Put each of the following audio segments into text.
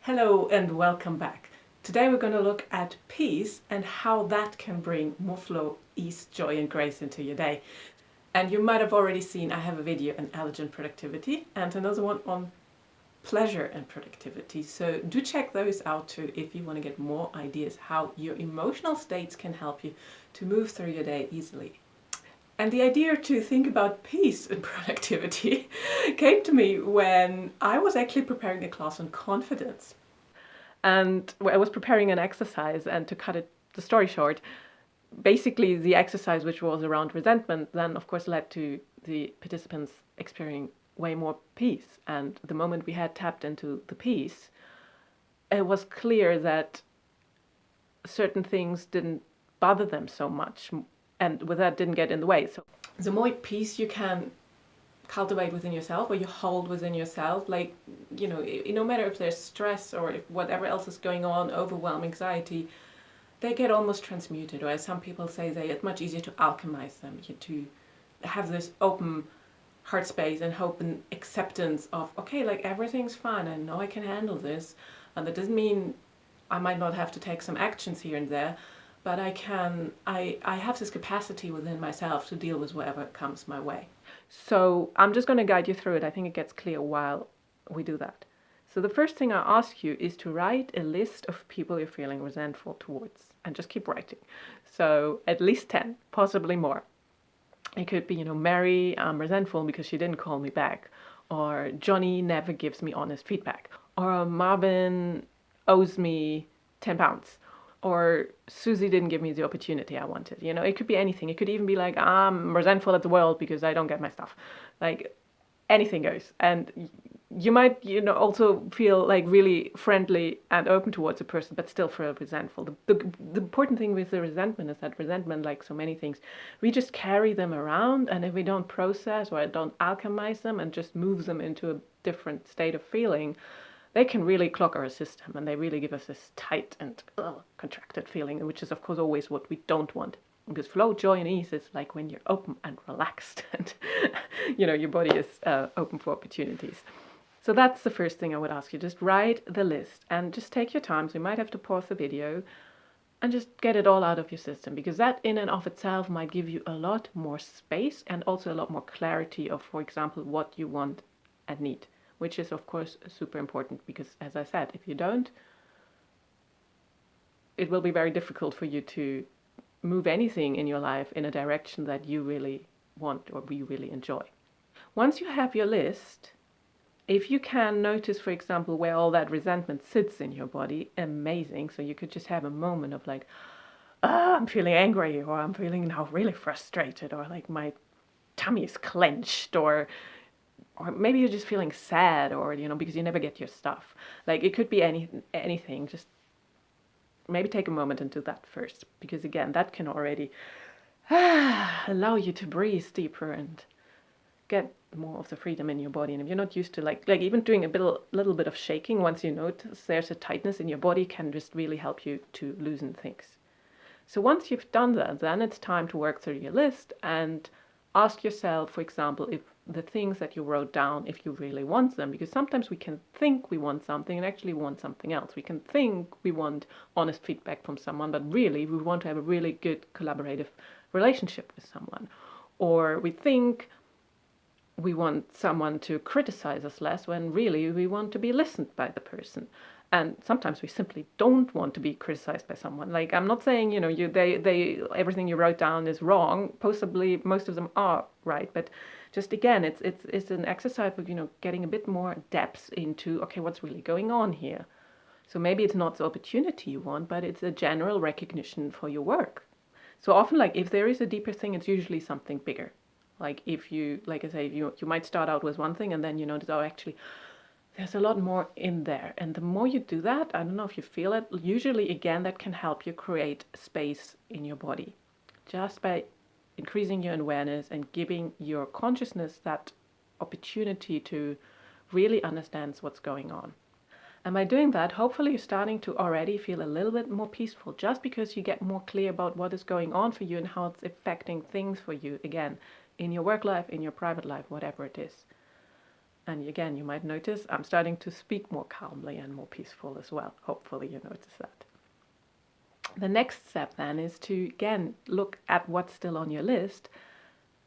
Hello and welcome back. Today we're going to look at peace and how that can bring more flow, ease, joy and grace into your day. And you might have already seen I have a video on elegant productivity and another one on pleasure and productivity. So do check those out too if you want to get more ideas how your emotional states can help you to move through your day easily. And the idea to think about peace and productivity came to me when I was actually preparing a class on confidence. And I was preparing an exercise, and to cut the story short, basically the exercise, which was around resentment, then of course led to the participants experiencing way more peace. And the moment we had tapped into the peace, it was clear that certain things didn't bother them so much, and with that didn't get in the way. So the more peace you can cultivate within yourself or you hold within yourself, like, you know, no matter if there's stress or if whatever else is going on, overwhelm, anxiety, they get almost transmuted, or as some people say, it's much easier to alchemize them, to have this open heart space and hope and acceptance of, okay, like everything's fine, I know I can handle this, and that doesn't mean I might not have to take some actions here and there, but I have this capacity within myself to deal with whatever comes my way. So I'm just going to guide you through it. I think it gets clear while we do that. So the first thing I ask you is to write a list of people you're feeling resentful towards, and just keep writing. So at least 10, possibly more. It could be, Mary, I'm resentful because she didn't call me back, or Johnny never gives me honest feedback, or Marvin owes me 10 pounds, or Susie didn't give me the opportunity I wanted. It could be anything. It could even be like, I'm resentful at the world because I don't get my stuff. Like, anything goes. And you might, also feel like really friendly and open towards a person, but still feel resentful. The important thing with the resentment is that resentment, like so many things, we just carry them around, and if we don't process or don't alchemize them and just move them into a different state of feeling, they can really clog our system, and they really give us this tight and contracted feeling, which is of course always what we don't want. Because flow, joy and ease is like when you're open and relaxed and your body is open for opportunities. So that's the first thing I would ask you. Just write the list and just take your time. So you might have to pause the video and just get it all out of your system, because that in and of itself might give you a lot more space and also a lot more clarity of, for example, what you want and need, which is of course super important, because as I said, if you don't, it will be very difficult for you to move anything in your life in a direction that you really want or you really enjoy. Once you have your list, if you can notice, for example, where all that resentment sits in your body, amazing. So you could just have a moment of like, I'm feeling angry, or I'm feeling now really frustrated, or like my tummy is clenched, or maybe you're just feeling sad, or because you never get your stuff. Like, it could be anything. Just maybe take a moment and do that first, because again, that can already allow you to breathe deeper and get more of the freedom in your body. And if you're not used to like even doing a little bit of shaking, once you notice there's a tightness in your body, can just really help you to loosen things. So once you've done that, then it's time to work through your list and ask yourself, for example, if the things that you wrote down, if you really want them, because sometimes we can think we want something and actually want something else. We can think we want honest feedback from someone, but really we want to have a really good collaborative relationship with someone. Or we think we want someone to criticize us less, when really we want to be listened by the person. And sometimes we simply don't want to be criticized by someone. Like, I'm not saying, they everything you wrote down is wrong. Possibly most of them are right, but just again, it's an exercise of, getting a bit more depth into, okay, what's really going on here. So maybe it's not the opportunity you want, but it's a general recognition for your work. So often, like, if there is a deeper thing, it's usually something bigger. Like, if you, like I say, you might start out with one thing and then you notice, oh, actually, there's a lot more in there. And the more you do that, I don't know if you feel it, usually, again, that can help you create space in your body. Just by increasing your awareness and giving your consciousness that opportunity to really understand what's going on. And by doing that, hopefully you're starting to already feel a little bit more peaceful, just because you get more clear about what is going on for you and how it's affecting things for you, again, in your work life, in your private life, whatever it is. And again, you might notice I'm starting to speak more calmly and more peaceful as well. Hopefully you notice that. The next step then is to, again, look at what's still on your list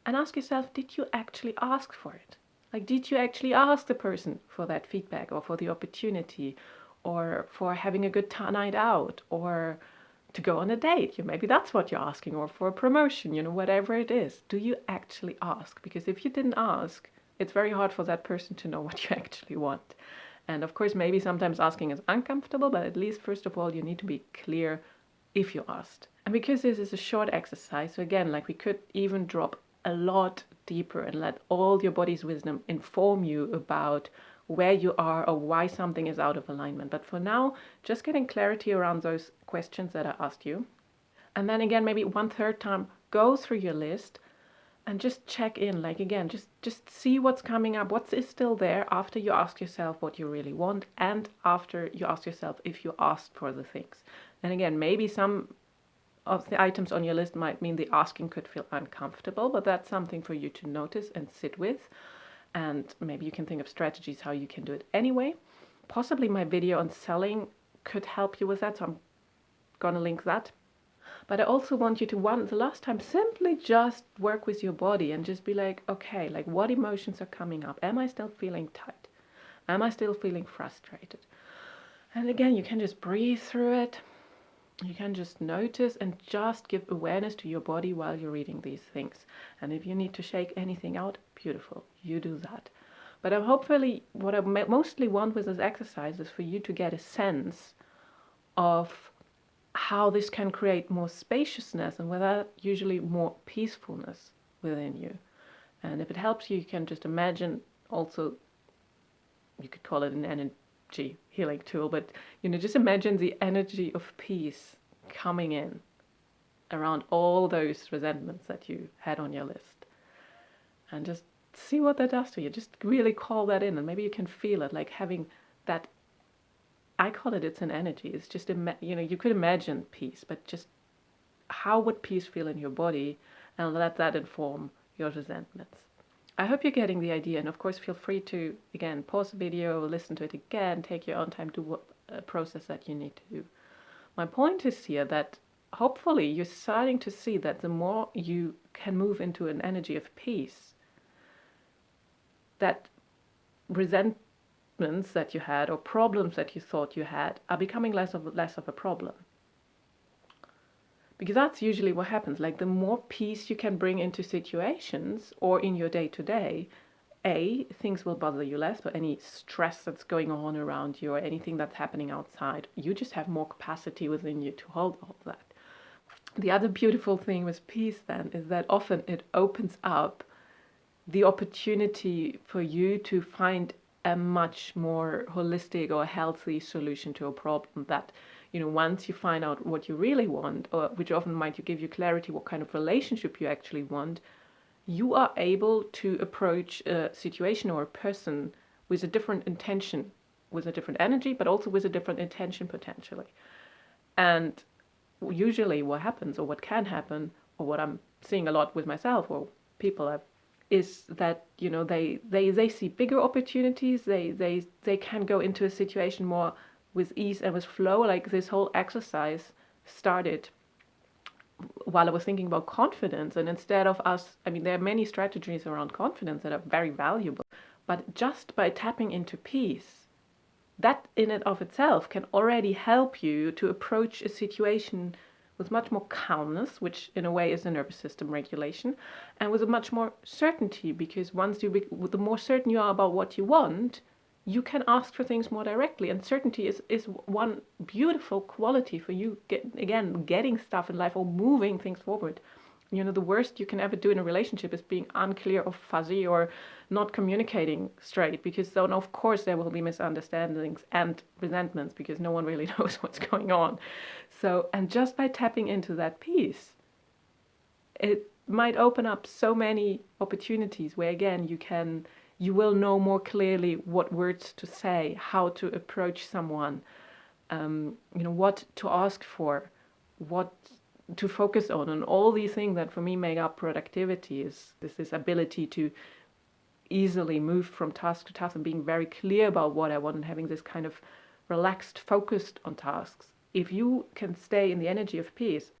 and ask yourself, did you actually ask for it? Like, did you actually ask the person for that feedback or for the opportunity or for having a good night out or to go on a date? Maybe that's what you're asking, or for a promotion, whatever it is. Do you actually ask? Because if you didn't ask, it's very hard for that person to know what you actually want. And of course, maybe sometimes asking is uncomfortable, but at least first of all, you need to be clear if you asked. And because this is a short exercise, so again, like we could even drop a lot deeper and let all your body's wisdom inform you about where you are or why something is out of alignment. But for now, just getting clarity around those questions that I asked you. And then again, maybe 1/3 time, go through your list and just check in, like again, just see what's coming up, what is still there after you ask yourself what you really want and after you ask yourself if you asked for the things. And again, maybe some of the items on your list might mean the asking could feel uncomfortable, but that's something for you to notice and sit with. And maybe you can think of strategies how you can do it anyway. Possibly my video on selling could help you with that, so I'm gonna link that. But I also want you to, the last time, simply just work with your body and just be like, okay, like what emotions are coming up? Am I still feeling tight? Am I still feeling frustrated? And again, you can just breathe through it. You can just notice and just give awareness to your body while you're reading these things. And if you need to shake anything out, beautiful, you do that. But hopefully what I mostly want with this exercise is for you to get a sense of how this can create more spaciousness and with that usually more peacefulness within you. And if it helps you, you can just imagine also, you could call it an energy healing tool, but just imagine the energy of peace coming in around all those resentments that you had on your list. And just see what that does to you. Just really call that in, and maybe you can feel it, like having that, I call it, it's an energy. It's just, you could imagine peace, but just how would peace feel in your body, and let that inform your resentments. I hope you're getting the idea, and of course feel free to, again, pause the video, listen to it again, take your own time to process that you need to do. My point is here that hopefully you're starting to see that the more you can move into an energy of peace, that resentments that you had or problems that you thought you had are becoming less of a problem. Because that's usually what happens. Like the more peace you can bring into situations or in your day-to-day, things will bother you less, but any stress that's going on around you or anything that's happening outside, you just have more capacity within you to hold all of that. The other beautiful thing with peace then is that often it opens up the opportunity for you to find a much more holistic or healthy solution to a problem that, once you find out what you really want, or which often might give you clarity what kind of relationship you actually want, you are able to approach a situation or a person with a different intention, with a different energy, but also with a different intention potentially. And usually what happens, or what can happen, or what I'm seeing a lot with myself or people is that they see bigger opportunities. They can go into a situation more with ease and with flow. Like this whole exercise started while I was thinking about confidence, and instead of us, there are many strategies around confidence that are very valuable, but just by tapping into peace, that in and of itself can already help you to approach a situation with much more calmness, which in a way is a nervous system regulation, and with a much more certainty, because the more certain you are about what you want, you can ask for things more directly. And certainty is one beautiful quality for you, getting stuff in life or moving things forward. The worst you can ever do in a relationship is being unclear or fuzzy or not communicating straight, because then of course there will be misunderstandings and resentments because no one really knows what's going on. So, and just by tapping into that peace, it might open up so many opportunities where again you will know more clearly what words to say, how to approach someone, what to ask for, what to focus on, and all these things that for me make up productivity is this ability to easily move from task to task and being very clear about what I want and having this kind of relaxed, focused on tasks, if you can stay in the energy of peace,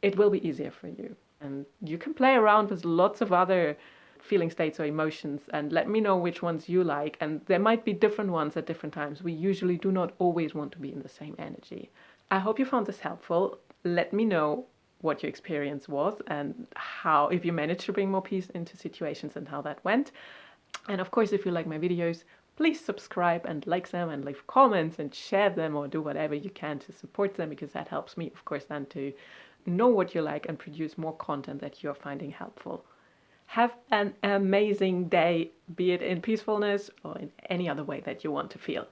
it will be easier for you. And you can play around with lots of other feeling states or emotions and let me know which ones you like. And there might be different ones at different times. We usually do not always want to be in the same energy. I hope you found this helpful. Let me know what your experience was and how, if you managed to bring more peace into situations and how that went. And of course, if you like my videos, please subscribe and like them and leave comments and share them or do whatever you can to support them, because that helps me, of course, then to know what you like and produce more content that you're finding helpful. Have an amazing day, be it in peacefulness or in any other way that you want to feel.